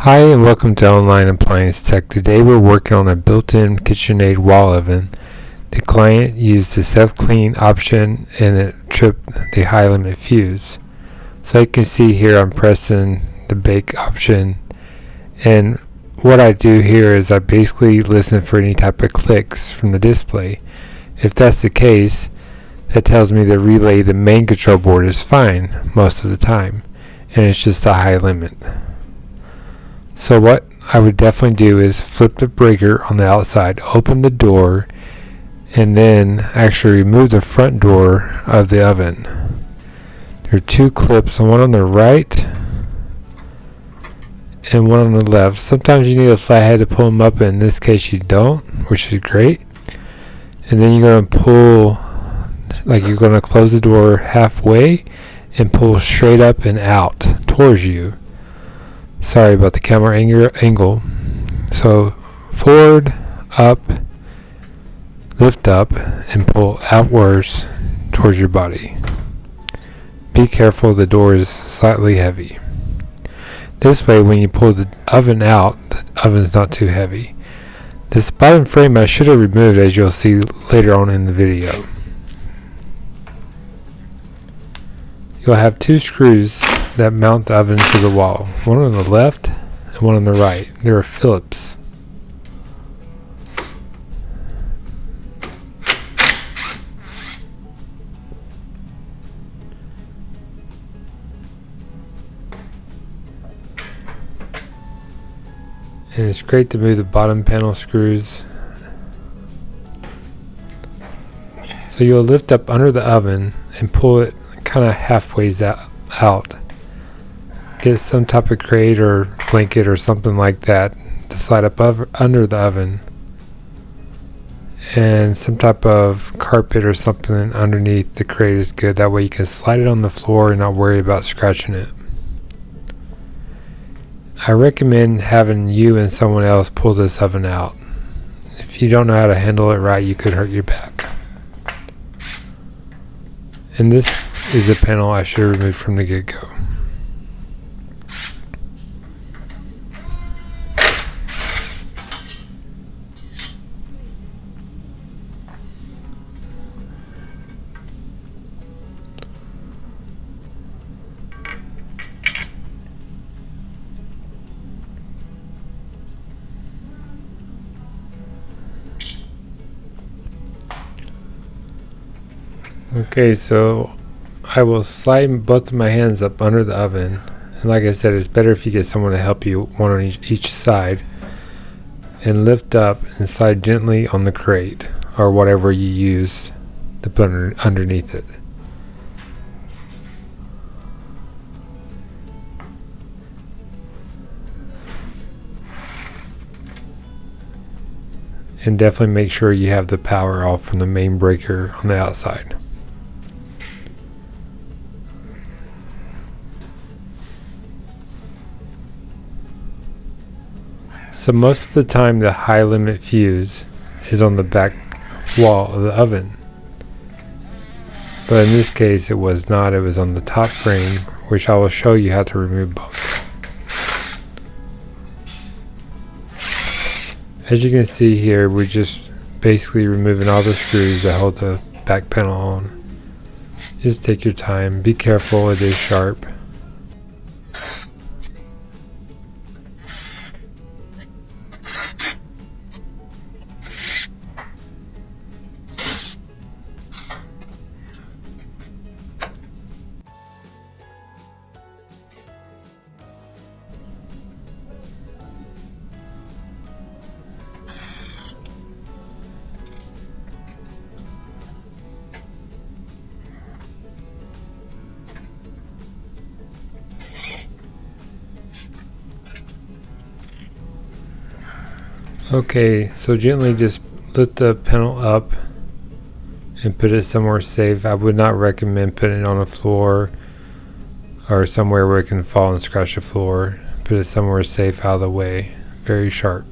Hi and welcome to Online Appliance Tech. Today we're working on a built-in KitchenAid Wall Oven. The client used the self-clean option and it tripped the high limit fuse. So you can see here I'm pressing the bake option, and what I do here is I basically listen for any type of clicks from the display. If that's the case, that tells me the relay, the main control board, is fine most of the time, and it's just a high limit. So what I would definitely do is flip the breaker on the outside, open the door, and then actually remove the front door of the oven. There are two clips, one on the right and one on the left. Sometimes you need a flathead to pull them up, and in this case you don't, which is great. And then you're going to pull, like you're going to close the door halfway and pull straight up and out towards you. Sorry about the camera angle. So forward, up, lift up, and pull outwards towards your body. Be careful, the door is slightly heavy. This way, when you pull the oven out, the oven's not too heavy. This bottom frame I should have removed, as you'll see later on in the video. You'll have two screws that mount the oven to the wall, one on the left and one on the right. They are Phillips. And it's great to move the bottom panel screws. So you'll lift up under the oven and pull it kind of halfway out. Get some type of crate or blanket or something like that to slide up under the oven, and some type of carpet or something underneath the crate is good. That way you can slide it on the floor and not worry about scratching it. I recommend having you and someone else pull this oven out. If you don't know how to handle it right, you could hurt your back. And this is a panel I should have removed from the get-go. Okay, so I will slide both of my hands up under the oven, and like I said, it's better if you get someone to help you, one on each side, and lift up and slide gently on the crate or whatever you use to put underneath it. And definitely make sure you have the power off from the main breaker on the outside. So most of the time the high limit fuse is on the back wall of the oven, but in this case it was not. It was on the top frame, which I will show you how to remove both. As you can see here, we're just basically removing all the screws that hold the back panel on. Just take your time, be careful, it is sharp. Okay, so gently just lift the panel up and put it somewhere safe. I would not recommend putting it on the floor or somewhere where it can fall and scratch the floor. Put it somewhere safe out of the way. Very sharp.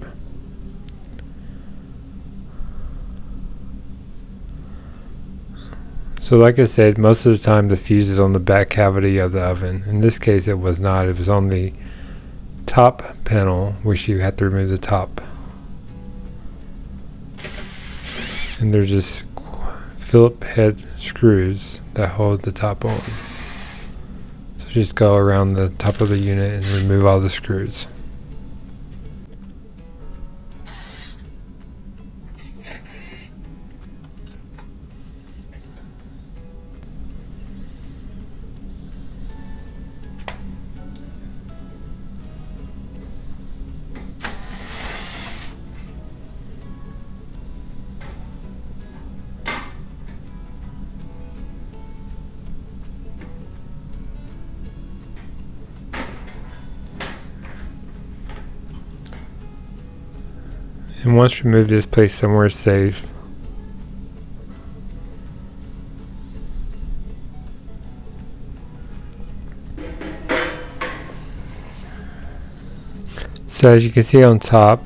So like I said, most of the time the fuse is on the back cavity of the oven. In this case it was not. It was on the top panel, which you have to remove the top. And there's just Phillips head screws that hold the top on. So just go around the top of the unit and remove all the screws. And once removed, just place somewhere safe. So as you can see on top,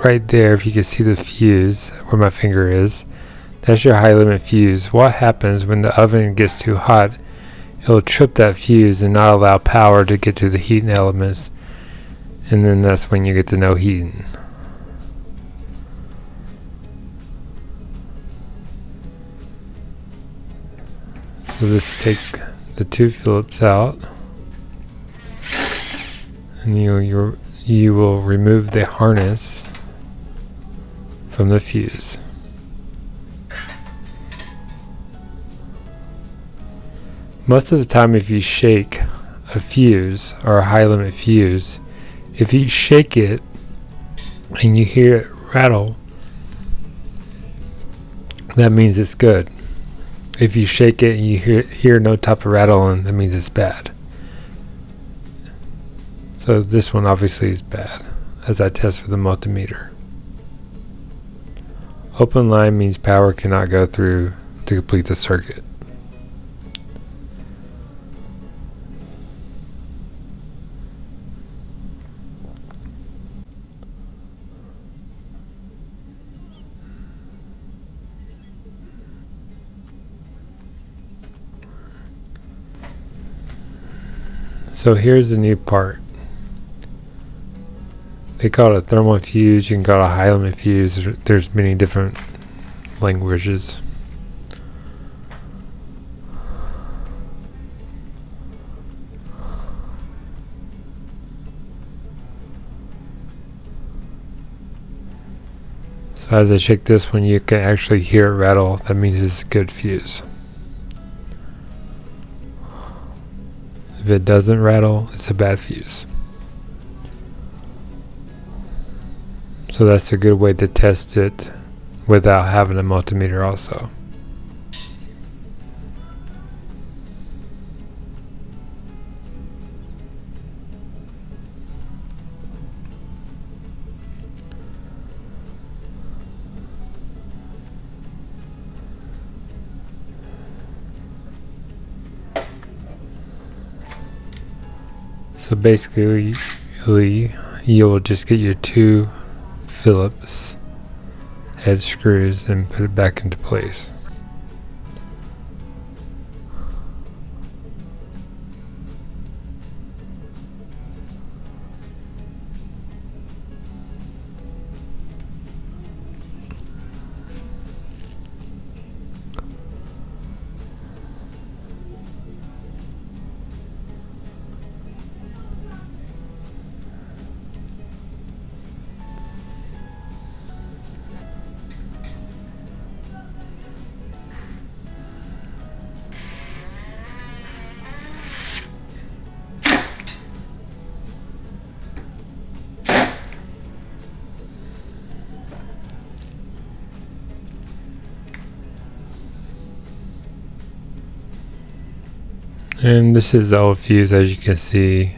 right there, if you can see the fuse where my finger is, that's your high limit fuse. What happens when the oven gets too hot, it'll trip that fuse and not allow power to get to the heating elements, and then that's when you get to no heating. So just take the two Phillips out, and you will remove the harness from the fuse. Most of the time, if you shake a fuse or a high limit fuse, if you shake it and you hear it rattle, that means it's good. If you shake it and you hear no type of rattling, that means it's bad. So this one obviously is bad, as I test for the multimeter. Open line means power cannot go through to complete the circuit. So here's the new part. They call it a thermal fuse. You can call it a high limit fuse. There's many different languages. So as I shake this one, you can actually hear it rattle. That means it's a good fuse. If it doesn't rattle, it's a bad fuse. So that's a good way to test it without having a multimeter also. So basically, you'll just get your two Phillips head screws and put it back into place. And this is the old fuse, as you can see.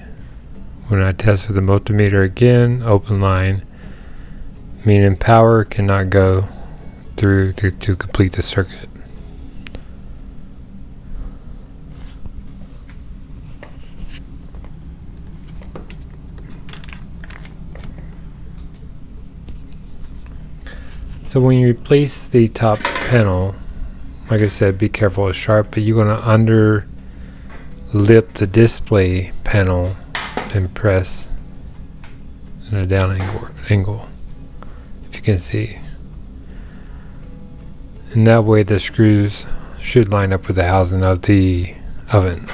When I test with the multimeter again, open line, meaning power cannot go through to complete the circuit. So when you replace the top panel, like I said, be careful, it's sharp, but you're going to under lip the display panel and press and a down angle, if you can see. And that way the screws should line up with the housing of the oven.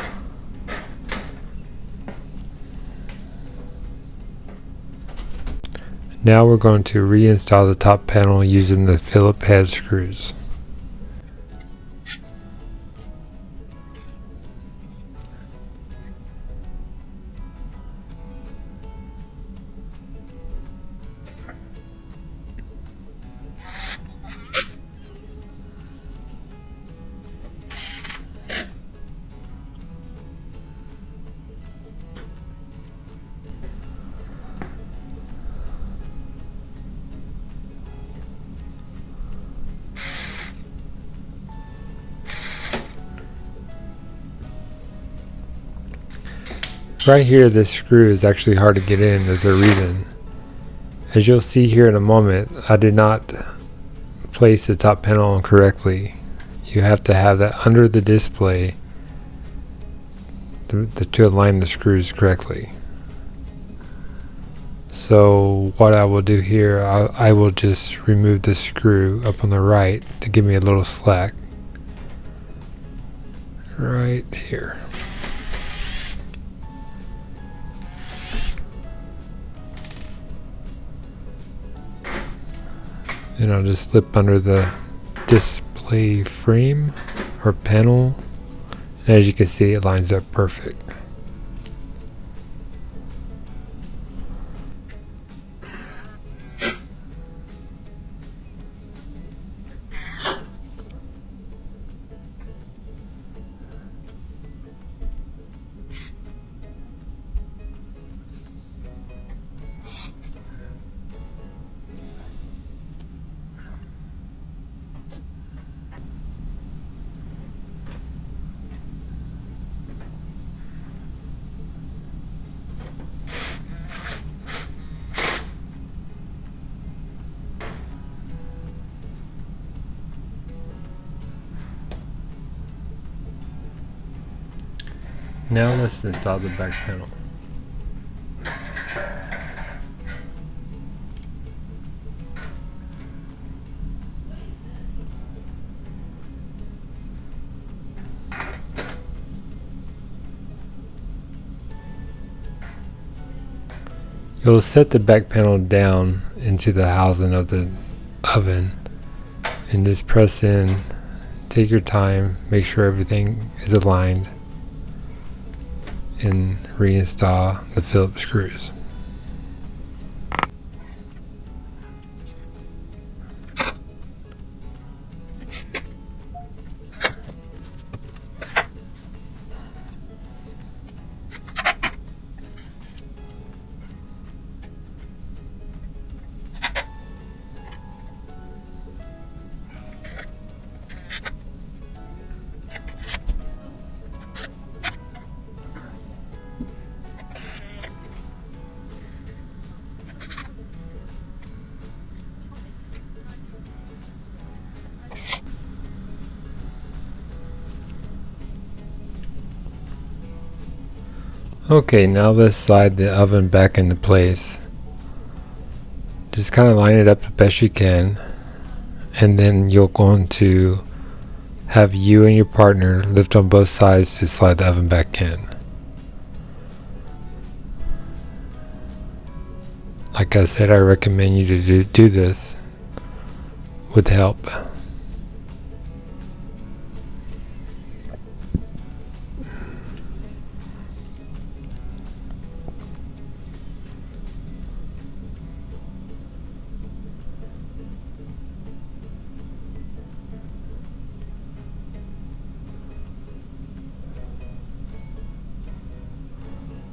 Now we're going to reinstall the top panel using the Phillips head screws. Right here, this screw is actually hard to get in. There's a reason. As you'll see here in a moment, I did not place the top panel correctly. You have to have that under the display to align the screws correctly. So what I will do here, I will just remove the screw up on the right to give me a little slack. Right here. And I'll just slip under the display frame or panel, and as you can see, it lines up perfect. Now let's install the back panel. You'll set the back panel down into the housing of the oven and just press in. Take your time, make sure everything is aligned, and reinstall the Phillips screws. Okay, now let's slide the oven back into place. Just kind of line it up the best you can, and then you're going to have you and your partner lift on both sides to slide the oven back in. Like I said, I recommend you to do this with help.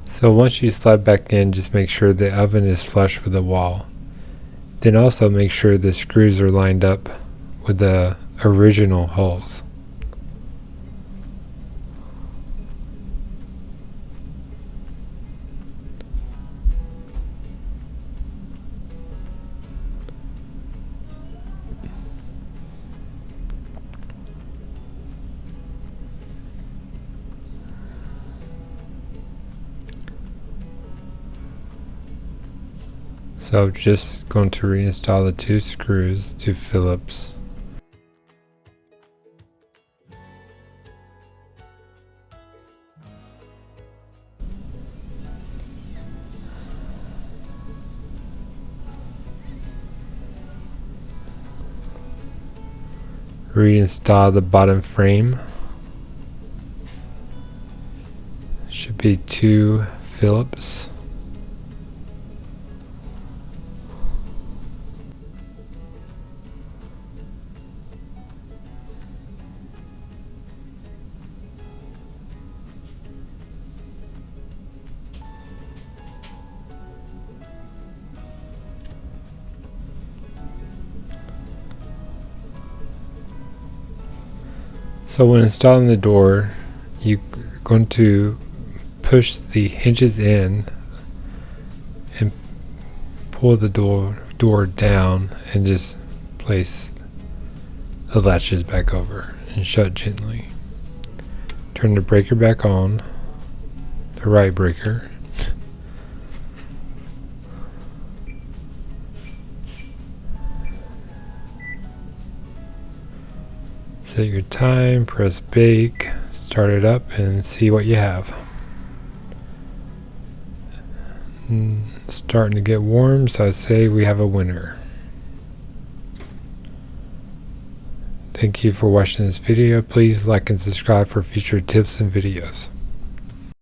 So once you slide back in, just make sure the oven is flush with the wall. Then also make sure the screws are lined up with the original holes. So just going to reinstall the 2 screws to Phillips. Reinstall the bottom frame. Should be 2 Phillips. So when installing the door, you're going to push the hinges in and pull the door down and just place the latches back over and shut gently. Turn the breaker back on, the right breaker. Set your time, press bake, start it up, and see what you have. Starting to get warm, so I say we have a winner. Thank you for watching this video. Please like and subscribe for future tips and videos.